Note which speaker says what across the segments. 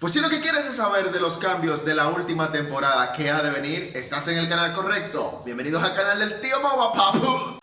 Speaker 1: Pues si lo que quieres es saber de los cambios de la última temporada que ha de venir, estás en el canal correcto. Bienvenidos al canal del tío Moba, papu.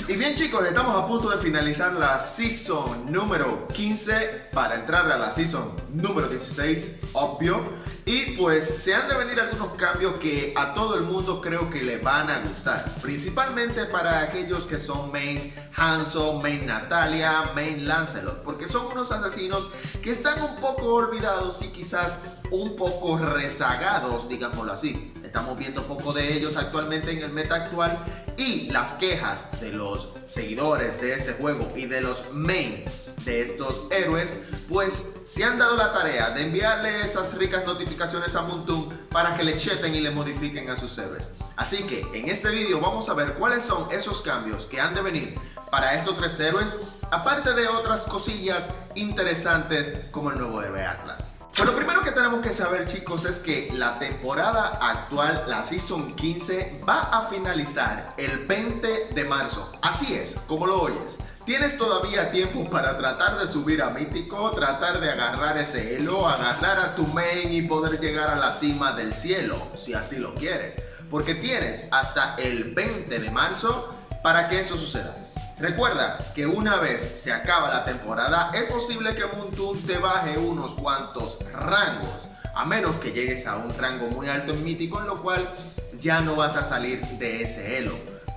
Speaker 1: Y bien chicos, estamos a punto de finalizar la season número 15 para entrar a la season número 16, obvio. Y pues se han de venir algunos cambios que a todo el mundo creo que le van a gustar. Principalmente para aquellos que son main Hanzo, main Natalia, main Lancelot. Porque son unos asesinos que están un poco olvidados y quizás un poco rezagados, digámoslo así. Estamos viendo poco de ellos actualmente en el meta actual. Y las quejas de los seguidores de este juego y de los main de estos héroes, pues se han dado la tarea de enviarle esas ricas notificaciones a Moontoon para que le cheten y le modifiquen a sus héroes. Así que en este video vamos a ver cuáles son esos cambios que han de venir para estos tres héroes, aparte de otras cosillas interesantes como el nuevo héroe Atlas. Pues lo primero que tenemos que saber, chicos, es que la temporada actual, la Season 15, va a finalizar el 20 de marzo. Así es, como lo oyes. Tienes todavía tiempo para tratar de subir a Mítico, tratar de agarrar ese elo, agarrar a tu main y poder llegar a la cima del cielo, si así lo quieres. Porque tienes hasta el 20 de marzo para que eso suceda. Recuerda que una vez se acaba la temporada, es posible que Moontoon te baje unos cuantos rangos, a menos que llegues a un rango muy alto en Mítico, en lo cual ya no vas a salir de ese elo.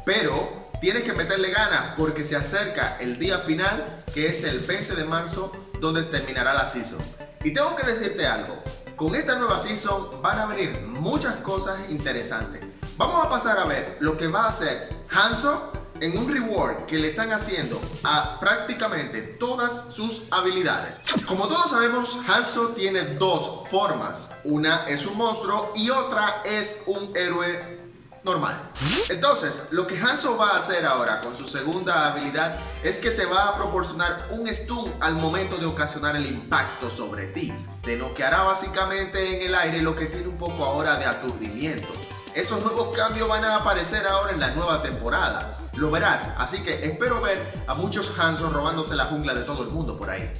Speaker 1: Pero tienes que meterle ganas porque se acerca el día final, que es el 20 de marzo, donde terminará la season. Y tengo que decirte algo, con esta nueva season van a venir muchas cosas interesantes. Vamos a pasar a ver lo que va a hacer Hanzo en un reward que le están haciendo a prácticamente todas sus habilidades. Como todos sabemos, Hanzo tiene dos formas. Una es un monstruo y otra es un héroe normal. Entonces, lo que Hanzo va a hacer ahora con su segunda habilidad es que te va a proporcionar un stun al momento de ocasionar el impacto sobre ti. Te noqueará básicamente en el aire, lo que tiene un poco ahora de aturdimiento. Esos nuevos cambios van a aparecer ahora en la nueva temporada. Lo verás, así que espero ver a muchos Hanzo robándose la jungla de todo el mundo por ahí.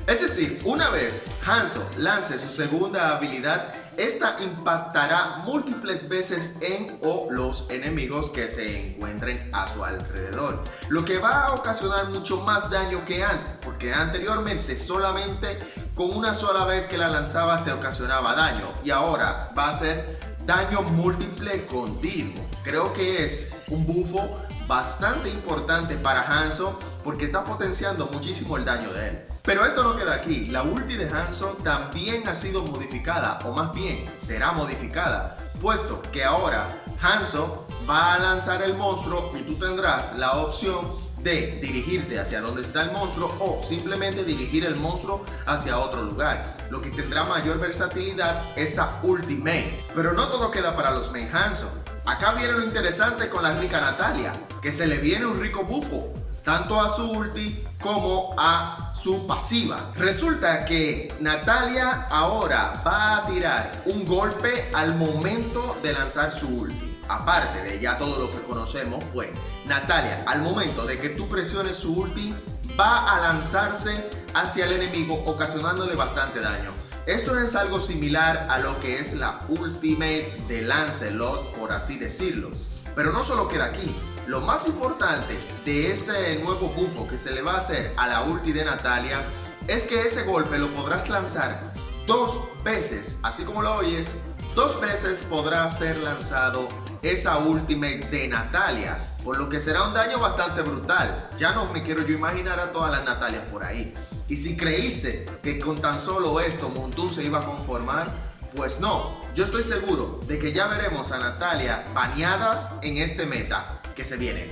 Speaker 1: Es decir, una vez Hanzo lance su segunda habilidad, esta impactará múltiples veces en los enemigos que se encuentren a su alrededor, lo que va a ocasionar mucho más daño que antes, porque anteriormente solamente con una sola vez que la lanzabas te ocasionaba daño, y ahora va a ser daño múltiple continuo. Creo que es un bufo bastante importante para Hanzo porque está potenciando muchísimo el daño de él. Pero esto no queda aquí, la ulti de Hanzo también ha sido modificada, o más bien será modificada, puesto que ahora Hanzo va a lanzar el monstruo y tú tendrás la opción de dirigirte hacia donde está el monstruo o simplemente dirigir el monstruo hacia otro lugar, lo que tendrá mayor versatilidad esta ultimate. Pero no todo queda para los main Hanzo. Acá viene lo interesante con la rica Natalia, que se le viene un rico bufo, tanto a su ulti como a su pasiva. Resulta que Natalia ahora va a tirar un golpe al momento de lanzar su ulti. Aparte de ya todo lo que conocemos, pues Natalia al momento de que tú presiones su ulti va a lanzarse hacia el enemigo ocasionándole bastante daño. Esto es algo similar a lo que es la ultimate de Lancelot, por así decirlo. Pero no solo queda aquí. Lo más importante de este nuevo bufo que se le va a hacer a la ulti de Natalia es que ese golpe lo podrás lanzar dos veces, así como lo oyes. Dos veces podrá ser lanzado esa ultimate de Natalia, por lo que será un daño bastante brutal. Ya no me quiero yo imaginar a todas las Natalias por ahí. Y si creíste que con tan solo esto Moontoon se iba a conformar, pues no. Yo estoy seguro de que ya veremos a Natalia baneadas en este meta que se viene.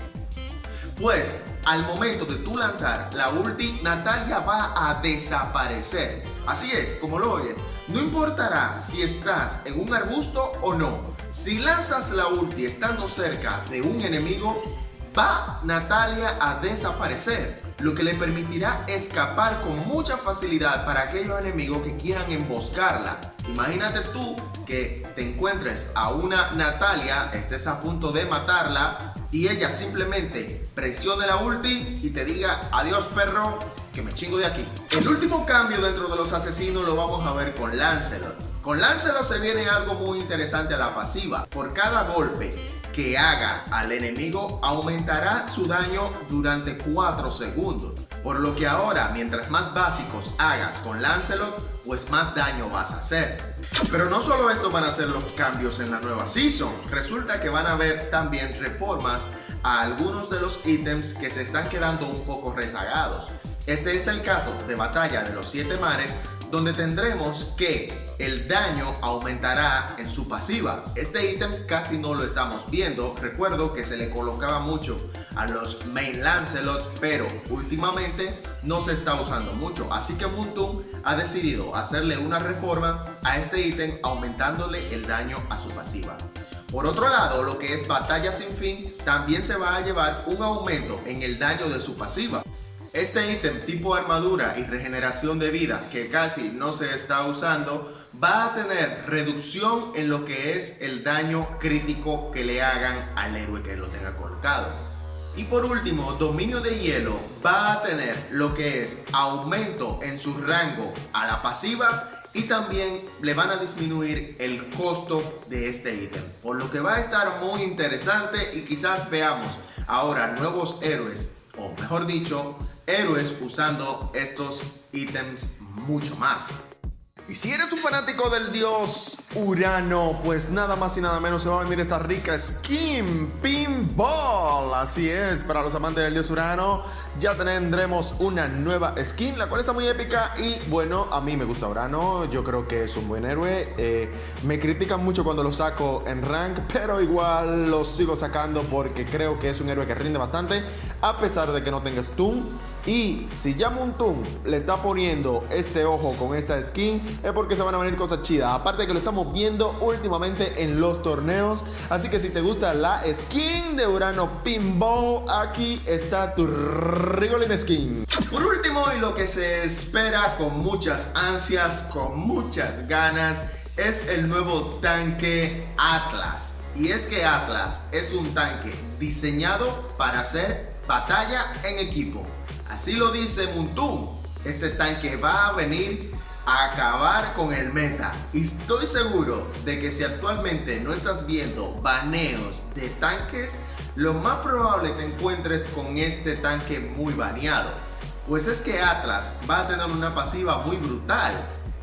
Speaker 1: Pues al momento de tú lanzar la ulti, Natalia va a desaparecer. Así es, como lo oyes. No importará si estás en un arbusto o no. Si lanzas la ulti estando cerca de un enemigo, va Natalia a desaparecer, lo que le permitirá escapar con mucha facilidad para aquellos enemigos que quieran emboscarla. Imagínate tú que te encuentres a una Natalia, estés a punto de matarla y ella simplemente presione la ulti y te diga adiós perro, que me chingo de aquí. El último cambio dentro de los asesinos lo vamos a ver con Lancelot. Con Lancelot se viene algo muy interesante a la pasiva. Por cada golpe que haga al enemigo aumentará su daño durante 4 segundos. Por lo que ahora, mientras más básicos hagas con Lancelot, pues más daño vas a hacer. Pero no solo esto van a ser los cambios en la nueva season. Resulta que van a haber también reformas a algunos de los ítems que se están quedando un poco rezagados. Este es el caso de Batalla de los 7 Mares, donde tendremos que el daño aumentará en su pasiva. Este ítem casi no lo estamos viendo. Recuerdo que se le colocaba mucho a los main Lancelot, pero últimamente no se está usando mucho. Así que Moon ha decidido hacerle una reforma a este ítem, aumentándole el daño a su pasiva. Por otro lado, lo que es Batalla Sin Fin también se va a llevar un aumento en el daño de su pasiva. Este ítem tipo armadura y regeneración de vida, que casi no se está usando, va a tener reducción en lo que es el daño crítico que le hagan al héroe que lo tenga colocado. Y por último, Dominio de Hielo va a tener lo que es aumento en su rango a la pasiva, y también le van a disminuir el costo de este ítem, por lo que va a estar muy interesante y quizás veamos ahora nuevos héroes, o mejor dicho, héroes usando estos ítems mucho más. Y si eres un fanático del dios Urano, pues nada más y nada menos se va a venir esta rica skin Pinball. Así es, para los amantes del dios Urano ya tendremos una nueva skin, la cual está muy épica. Y bueno, a mí me gusta Urano, yo creo que es un buen héroe. Me critican mucho cuando lo saco en rank, pero igual lo sigo sacando porque creo que es un héroe que rinde bastante, a pesar de que no tenga stun. Y si ya Moon le está poniendo este ojo con esta skin, es porque se van a venir cosas chidas. Aparte de que lo estamos viendo últimamente en los torneos. Así que si te gusta la skin de Urano Pinball, aquí está tu Rigolin skin. Por último, y lo que se espera con muchas ansias, con muchas ganas, es el nuevo tanque Atlas. Y es que Atlas es un tanque diseñado para hacer batalla en equipo. Así lo dice Moon. Este tanque va a venir a acabar con el meta. Y estoy seguro de que si actualmente no estás viendo baneos de tanques, lo más probable te encuentres con este tanque muy baneado. Pues es que Atlas va a tener una pasiva muy brutal.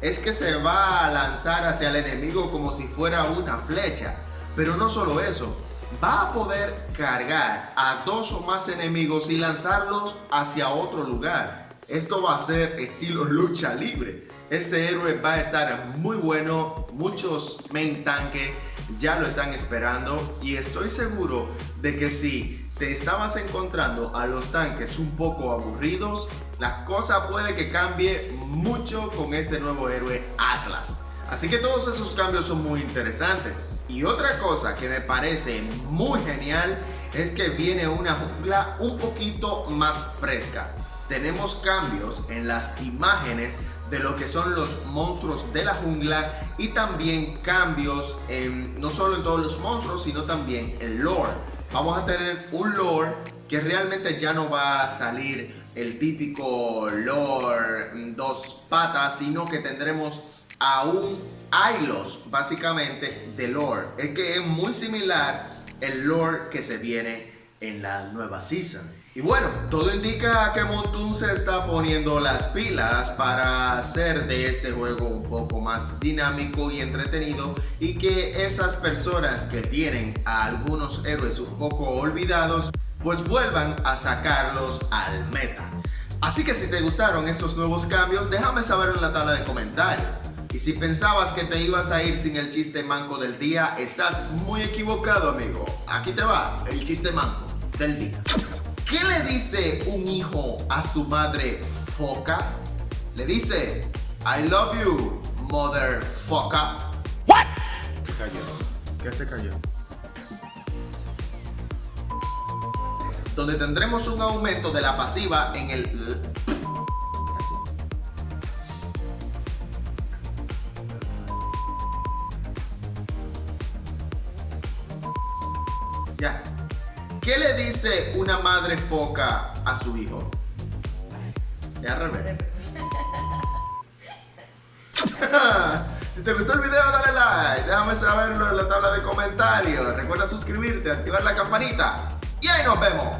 Speaker 1: Es que se va a lanzar hacia el enemigo como si fuera una flecha. Pero no solo eso, va a poder cargar a 2 o más enemigos y lanzarlos hacia otro lugar. Esto va a ser estilo lucha libre. Este héroe va a estar muy bueno. Muchos main tanque ya lo están esperando. Y estoy seguro de que si te estabas encontrando a los tanques un poco aburridos, la cosa puede que cambie mucho con este nuevo héroe Atlas. Así que todos esos cambios son muy interesantes. Y otra cosa que me parece muy genial es que viene una jungla un poquito más fresca. Tenemos cambios en las imágenes de lo que son los monstruos de la jungla, y también cambios no solo en todos los monstruos, sino también el lore. Vamos a tener un lore que realmente ya no va a salir el típico lore 2 patas, sino que tendremos a un Hylos básicamente de lore. Es que es muy similar el lore que se viene en la nueva season. Y bueno, todo indica que Moon se está poniendo las pilas para hacer de este juego un poco más dinámico y entretenido, y que esas personas que tienen a algunos héroes un poco olvidados pues vuelvan a sacarlos al meta. Así que si te gustaron estos nuevos cambios, déjame saber en la tabla de comentarios. Y si pensabas que te ibas a ir sin el chiste manco del día, estás muy equivocado, amigo. Aquí te va el chiste manco del día. ¿Qué le dice un hijo a su madre foca? Le dice, I love you, motherfucker. What? Se cayó. ¿Qué se cayó? Donde tendremos un aumento de la pasiva en el... Ya. ¿Qué dice una madre foca a su hijo? Es al revés. Si te gustó el video, dale like, déjame saberlo en la tabla de comentarios. Recuerda suscribirte, activar la campanita y ahí nos vemos.